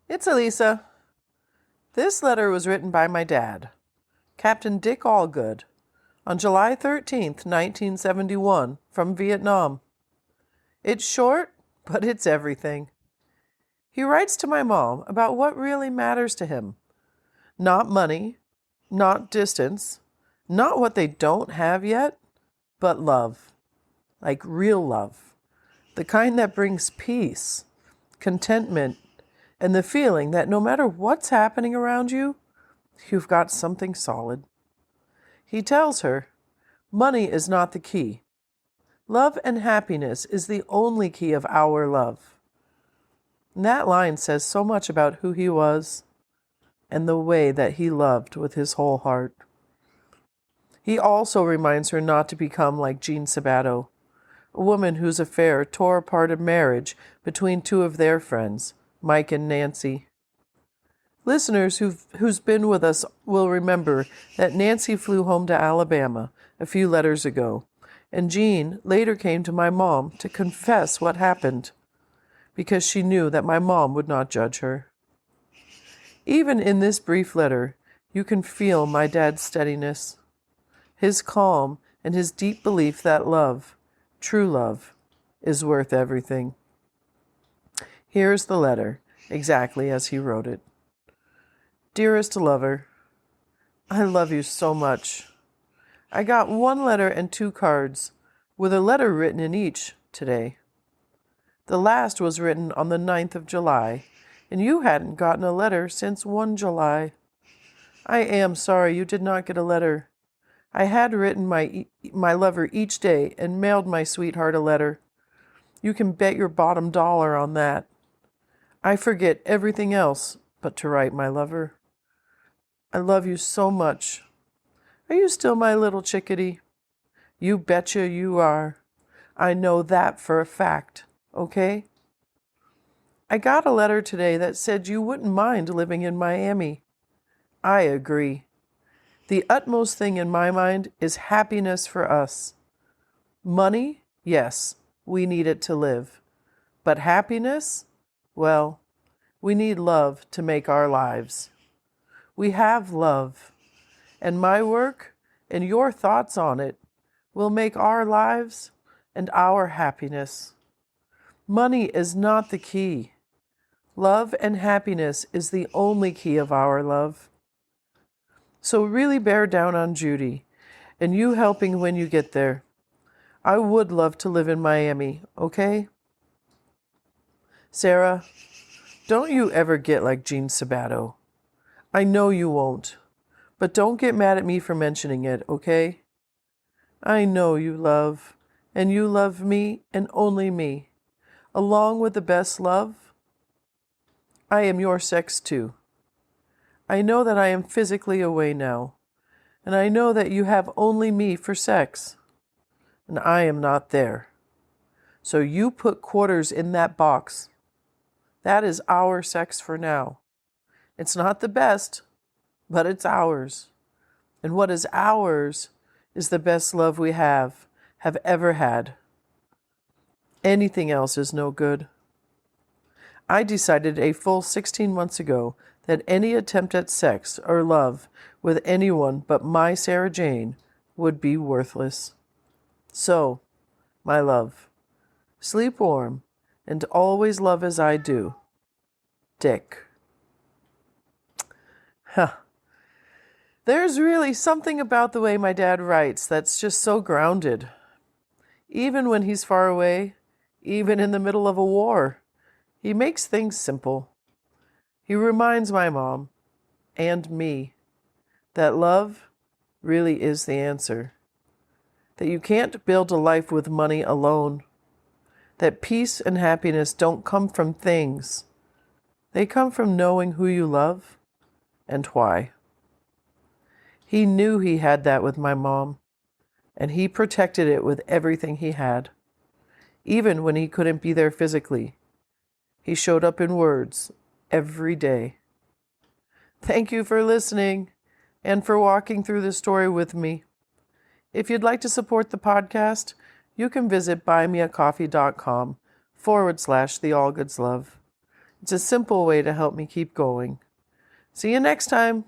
It's Elisa. This letter was written by my dad, Captain Dick Allgood, on July 13th, 1971, from Vietnam. It's short, but it's everything. He writes to my mom about what really matters to him. Not money, not distance, not what they don't have yet, but love. Like real love. The kind that brings peace, contentment, and the feeling that no matter what's happening around you, you've got something solid. He tells her, money is not the key. Love and happiness is the only key of our love. And that line says so much about who he was and the way that he loved with his whole heart. He also reminds her not to become like Jean Sabato, a woman whose affair tore apart a marriage between two of their friends, Mike and Nancy. Listeners who's been with us will remember that Nancy flew home to Alabama a few letters ago, and Jean later came to my mom to confess what happened, because she knew that my mom would not judge her. Even in this brief letter, you can feel my dad's steadiness, his calm, and his deep belief that love, true love, is worth everything. Here's the letter, exactly as he wrote it. Dearest lover, I love you so much. I got 1 letter and 2 cards, with a letter written in each today. The last was written on the 9th of July, and you hadn't gotten a letter since 1 July. I am sorry you did not get a letter. I had written my lover each day and mailed my sweetheart a letter. You can bet your bottom dollar on that. I forget everything else but to write my lover. I love you so much. Are you still my little chickadee? You betcha you are. I know that for a fact, okay? I got a letter today that said you wouldn't mind living in Miami. I agree. The utmost thing in my mind is happiness for us. Money, yes, we need it to live. But happiness? Well, we need love to make our lives. We have love, and my work and your thoughts on it will make our lives and our happiness. Money is not the key. Love and happiness is the only key of our love. So really bear down on Judy, and you helping when you get there. I would love to live in Miami, okay? Sarah, don't you ever get like Jean Sabato. I know you won't, but don't get mad at me for mentioning it, okay? I know you love, and you love me and only me, along with the best love. I am your sex too. I know that I am physically away now, and I know that you have only me for sex, and I am not there. So you put quarters in that box. That is our sex for now. It's not the best, but it's ours. And what is ours is the best love we have ever had. Anything else is no good. I decided a full 16 months ago that any attempt at sex or love with anyone but my Sarah Jane would be worthless. So, my love, sleep warm and always love as I do. Dick. Huh. There's really something about the way my dad writes that's just so grounded. Even when he's far away, even in the middle of a war, he makes things simple. He reminds my mom, and me, that love really is the answer. That you can't build a life with money alone. That peace and happiness don't come from things. They come from knowing who you love and why. He knew he had that with my mom, and he protected it with everything he had. Even when he couldn't be there physically, he showed up in words every day. Thank you for listening and for walking through the story with me. If you'd like to support the podcast, you can visit buymeacoffee.com/the Allgoods Love. It's a simple way to help me keep going. See you next time.